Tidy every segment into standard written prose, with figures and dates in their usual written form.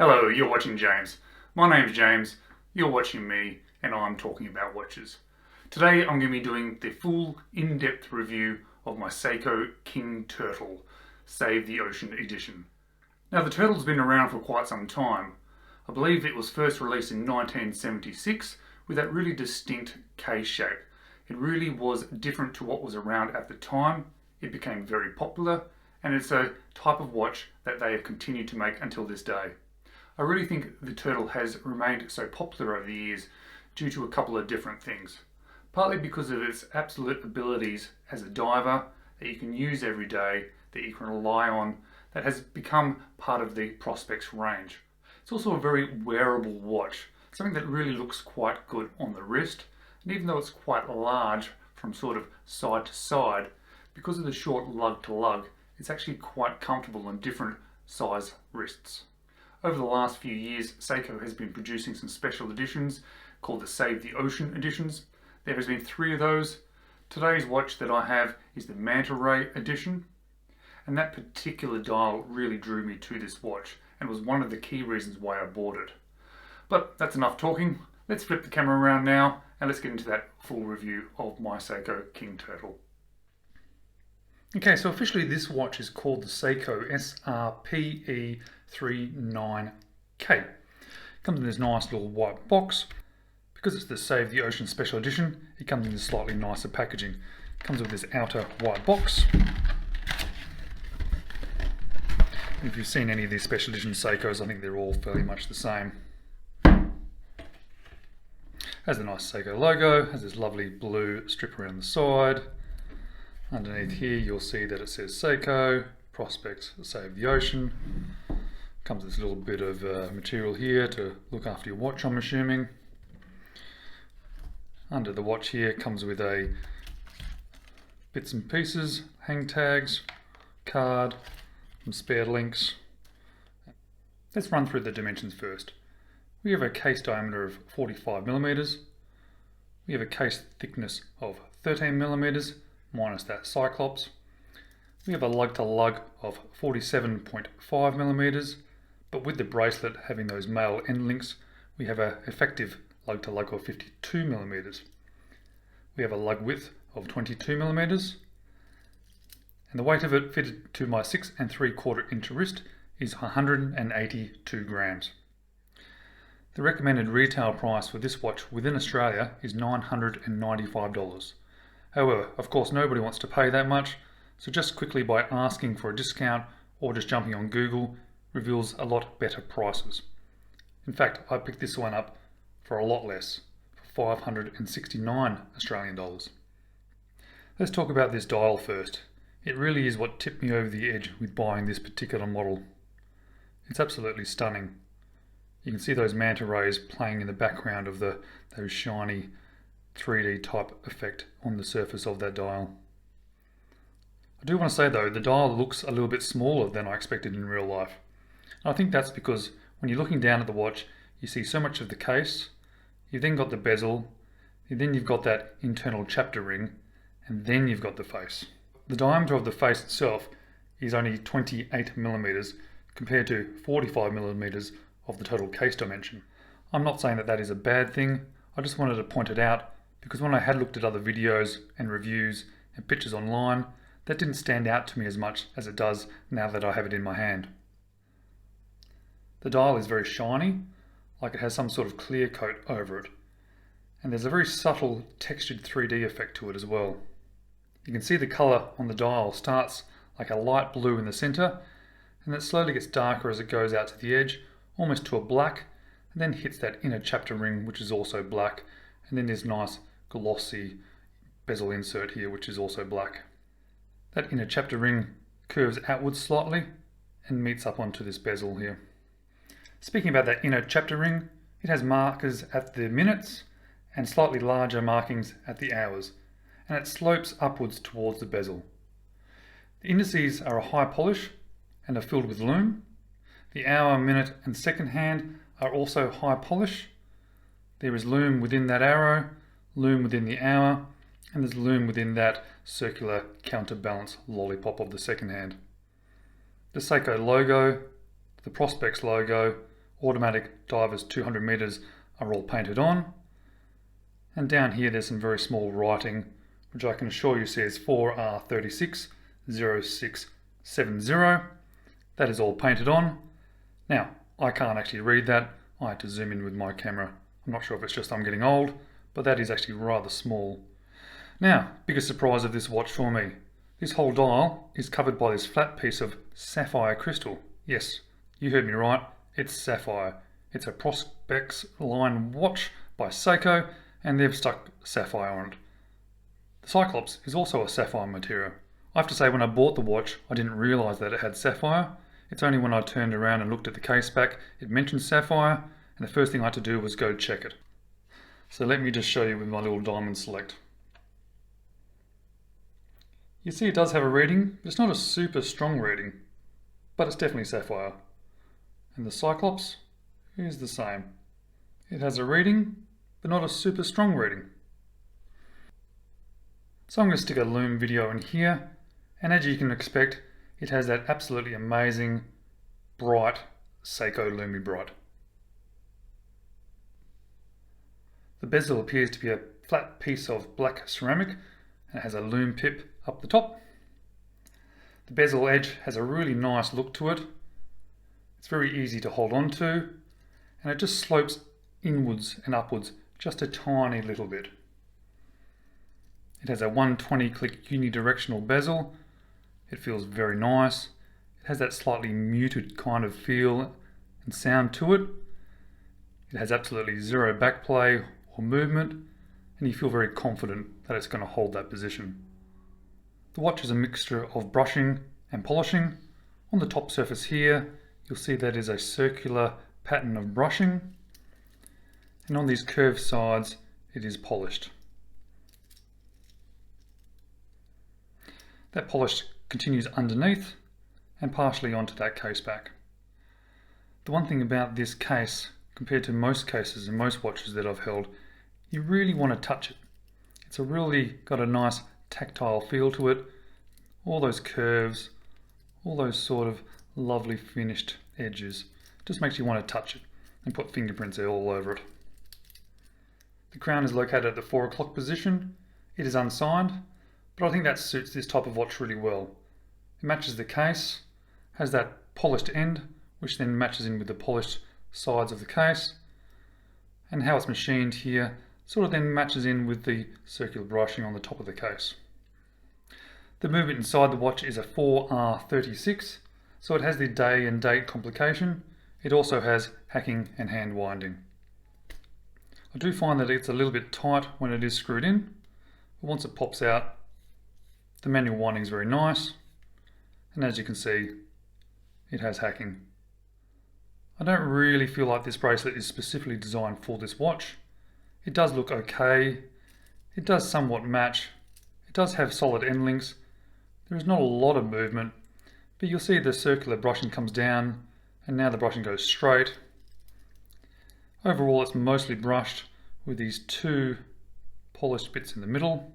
Hello, you're watching James. My name's James, you're watching me, and I'm talking about watches. Today I'm going to be doing the full in-depth review of my Seiko King Turtle Save the Ocean edition. Now the Turtle's been around for quite some time. I believe it was first released in 1976 with that really distinct K shape. It really was different to what was around at the time. It became very popular, and it's a type of watch that they have continued to make until this day. I really think the Turtle has remained so popular over the years due to a couple of different things. Partly because of its absolute abilities as a diver that you can use every day, that you can rely on, that has become part of the Prospex range. It's also a very wearable watch, something that really looks quite good on the wrist, and even though it's quite large from sort of side to side, because of the short lug to lug, it's actually quite comfortable on different size wrists. Over the last few years, Seiko has been producing some special editions called the Save the Ocean editions. There has been 3 of those. Today's watch that I have is the Manta Ray edition, and that particular dial really drew me to this watch and was one of the key reasons why I bought it. But that's enough talking. Let's flip the camera around now and let's get into that full review of my Seiko King Turtle. Okay, so officially this watch is called the Seiko SRPE39K. Comes in this nice little white box. Because it's the Save the Ocean Special Edition, it comes in this slightly nicer packaging. It comes with this outer white box. If you've seen any of these special edition Seikos, I think they're all fairly much the same. Has the nice Seiko logo, has this lovely blue strip around the side. Underneath here you'll see that it says Seiko, Prospex Save the Ocean. Comes with this little bit of material here to look after your watch, I'm assuming. Under the watch here comes with a bits and pieces, hang tags, card, some spare links. Let's run through the dimensions first. We have a case diameter of 45mm. We have a case thickness of 13mm. minus that Cyclops. We have a lug to lug of 47.5mm, but with the bracelet having those male end links, we have an effective lug to lug of 52mm. We have a lug width of 22mm, and the weight of it fitted to my 6 3/4 inch wrist is 182 grams. The recommended retail price for this watch within Australia is $995. However, of course, nobody wants to pay that much, so just quickly by asking for a discount or just jumping on Google reveals a lot better prices. In fact, I picked this one up for a lot less, for 569 Australian dollars. Let's talk about this dial first. It really is what tipped me over the edge with buying this particular model. It's absolutely stunning. You can see those manta rays playing in the background of those shiny 3D type effect on the surface of that dial. I do want to say though, the dial looks a little bit smaller than I expected in real life. And I think that's because when you're looking down at the watch, you see so much of the case, you've then got the bezel, then you've got that internal chapter ring, and then you've got the face. The diameter of the face itself is only 28mm compared to 45mm of the total case dimension. I'm not saying that that is a bad thing, I just wanted to point it out because when I had looked at other videos and reviews and pictures online, that didn't stand out to me as much as it does now that I have it in my hand. The dial is very shiny, like it has some sort of clear coat over it. And there's a very subtle textured 3D effect to it as well. You can see the colour on the dial starts like a light blue in the centre, and it slowly gets darker as it goes out to the edge, almost to a black, and then hits that inner chapter ring, which is also black, and then this nice glossy bezel insert here, which is also black. That inner chapter ring curves outwards slightly and meets up onto this bezel here. Speaking about that inner chapter ring, it has markers at the minutes and slightly larger markings at the hours, and it slopes upwards towards the bezel. The indices are a high polish and are filled with lume. The hour, minute and second hand are also high polish. There is lume within that arrow, lume within the hour, and there's lume within that circular counterbalance lollipop of the second hand. The Seiko logo, the Prospex logo, automatic divers 200 meters are all painted on. And down here there's some very small writing, which I can assure you says 4R360670. That is all painted on. Now, I can't actually read that. I had to zoom in with my camera. I'm not sure if it's just I'm getting old, but that is actually rather small. Now, biggest surprise of this watch for me. This whole dial is covered by this flat piece of sapphire crystal. Yes, you heard me right, it's sapphire. It's a Prospex line watch by Seiko, and they've stuck sapphire on it. The Cyclops is also a sapphire material. I have to say, when I bought the watch, I didn't realise that it had sapphire. It's only when I turned around and looked at the case back, it mentioned sapphire, and the first thing I had to do was go check it. So let me just show you with my little diamond select. You see it does have a reading, but it's not a super strong reading, but it's definitely sapphire. And the Cyclops is the same. It has a reading, but not a super strong reading. So I'm going to stick a lume video in here, and as you can expect, it has that absolutely amazing, bright Seiko Lumi Bright. The bezel appears to be a flat piece of black ceramic, and it has a lume pip up the top. The bezel edge has a really nice look to it. It's very easy to hold on to, and it just slopes inwards and upwards just a tiny little bit. It has a 120 click unidirectional bezel. It feels very nice. It has that slightly muted kind of feel and sound to it. It has absolutely zero backplay or movement, and you feel very confident that it's going to hold that position. The watch is a mixture of brushing and polishing. On the top surface here, you'll see that is a circular pattern of brushing, and on these curved sides, it is polished. That polish continues underneath and partially onto that case back. The one thing about this case, compared to most cases and most watches that I've held, you really want to touch it. It's really got a nice tactile feel to it. All those curves, all those sort of lovely finished edges, just makes you want to touch it and put fingerprints all over it. The crown is located at the 4 o'clock position. It is unsigned, but I think that suits this type of watch really well. It matches the case, has that polished end, which then matches in with the polished sides of the case, and how it's machined here sort of then matches in with the circular brushing on the top of the case. The movement inside the watch is a 4R36, so it has the day and date complication. It also has hacking and hand winding. I do find that it's a little bit tight when it is screwed in, but once it pops out, the manual winding is very nice, and as you can see, it has hacking. I don't really feel like this bracelet is specifically designed for this watch. It does look okay, it does somewhat match, it does have solid end links, there is not a lot of movement, but you'll see the circular brushing comes down, and now the brushing goes straight. Overall, it's mostly brushed with these 2 polished bits in the middle.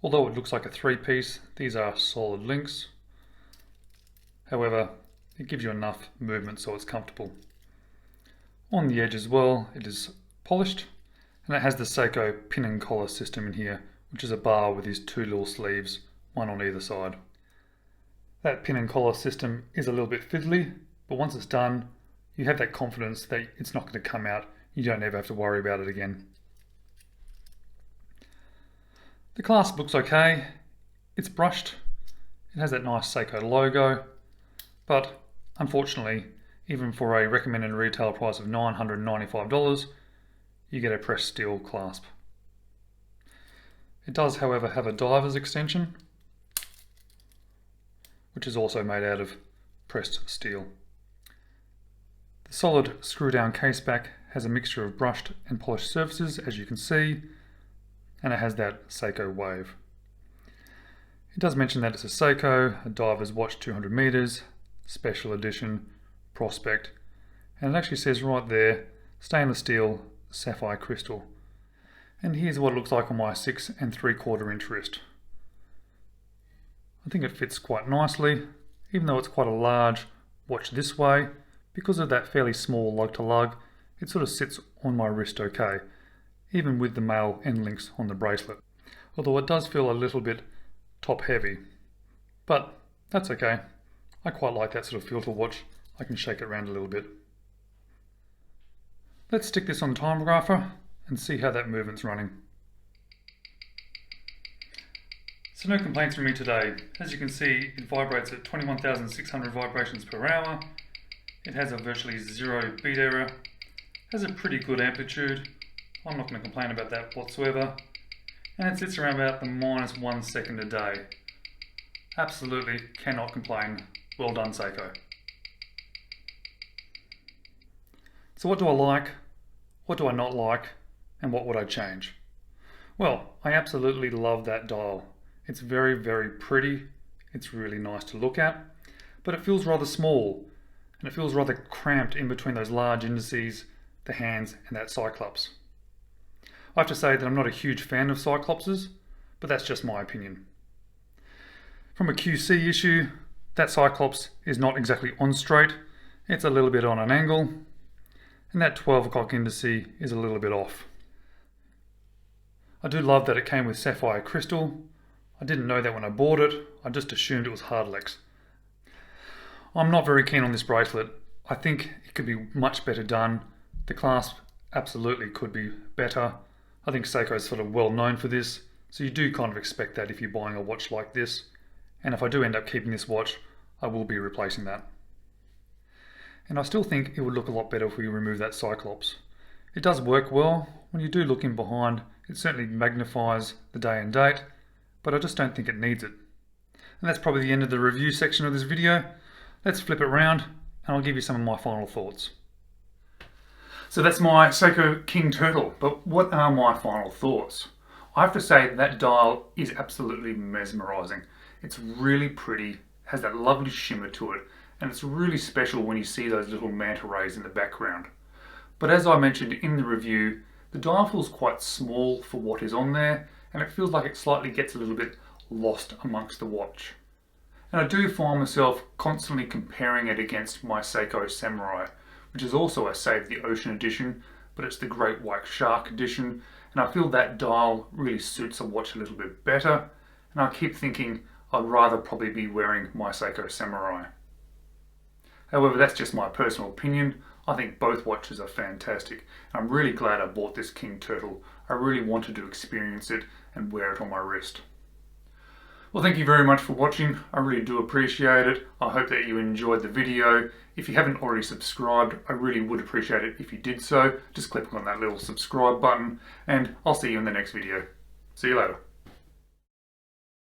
Although it looks like a 3-piece, these are solid links. However, it gives you enough movement so it's comfortable. On the edge as well, it is polished, and it has the Seiko pin and collar system in here, which is a bar with these 2 little sleeves, one on either side. That pin and collar system is a little bit fiddly, but once it's done, you have that confidence that it's not going to come out. You don't ever have to worry about it again. The clasp looks okay. It's brushed. It has that nice Seiko logo, but unfortunately, even for a recommended retail price of $995, you get a pressed steel clasp. It does, however, have a diver's extension, which is also made out of pressed steel. The solid screw-down case back has a mixture of brushed and polished surfaces, as you can see, and it has that Seiko wave. It does mention that it's a Seiko, a diver's watch 200 meters, special edition, prospect, and it actually says right there, stainless steel, sapphire crystal. And here's what it looks like on my 6 3/4 inch wrist. I think it fits quite nicely, even though it's quite a large watch this way, because of that fairly small lug to lug, it sort of sits on my wrist okay, even with the male end links on the bracelet. Although it does feel a little bit top heavy, but that's okay. I quite like that sort of feel to watch. I can shake it around a little bit. Let's stick this on timographer and see how that movement's running. So no complaints from me today. As you can see, it vibrates at 21,600 vibrations per hour. It has a virtually zero beat error. Has a pretty good amplitude. I'm not going to complain about that whatsoever. And it sits around about the -1 second a day. Absolutely cannot complain. Well done, Seiko. So what do I like? What do I not like? And what would I change? Well, I absolutely love that dial. It's very, very pretty. It's really nice to look at, but it feels rather small and it feels rather cramped in between those large indices, the hands and that Cyclops. I have to say that I'm not a huge fan of Cyclopses, but that's just my opinion. From a QC issue, that Cyclops is not exactly on straight. It's a little bit on an angle, and that 12 o'clock indice is a little bit off. I do love that it came with sapphire crystal. I didn't know that when I bought it. I just assumed it was Hardlex. I'm not very keen on this bracelet. I think it could be much better done. The clasp absolutely could be better. I think Seiko is sort of well known for this, so you do kind of expect that if you're buying a watch like this. And if I do end up keeping this watch, I will be replacing that. And I still think it would look a lot better if we remove that Cyclops. It does work well. When you do look in behind, it certainly magnifies the day and date, but I just don't think it needs it. And that's probably the end of the review section of this video. Let's flip it around and I'll give you some of my final thoughts. So that's my Seiko King Turtle, but what are my final thoughts? I have to say that dial is absolutely mesmerizing. It's really pretty, has that lovely shimmer to it, and it's really special when you see those little manta rays in the background. But as I mentioned in the review, the dial feels quite small for what is on there, and it feels like it slightly gets a little bit lost amongst the watch. And I do find myself constantly comparing it against my Seiko Samurai, which is also a Save the Ocean edition, but it's the Great White Shark edition, and I feel that dial really suits a watch a little bit better, and I keep thinking I'd rather probably be wearing my Seiko Samurai. However, that's just my personal opinion. I think both watches are fantastic. I'm really glad I bought this King Turtle. I really wanted to experience it and wear it on my wrist. Well, thank you very much for watching. I really do appreciate it. I hope that you enjoyed the video. If you haven't already subscribed, I really would appreciate it if you did so. Just click on that little subscribe button, and I'll see you in the next video. See you later.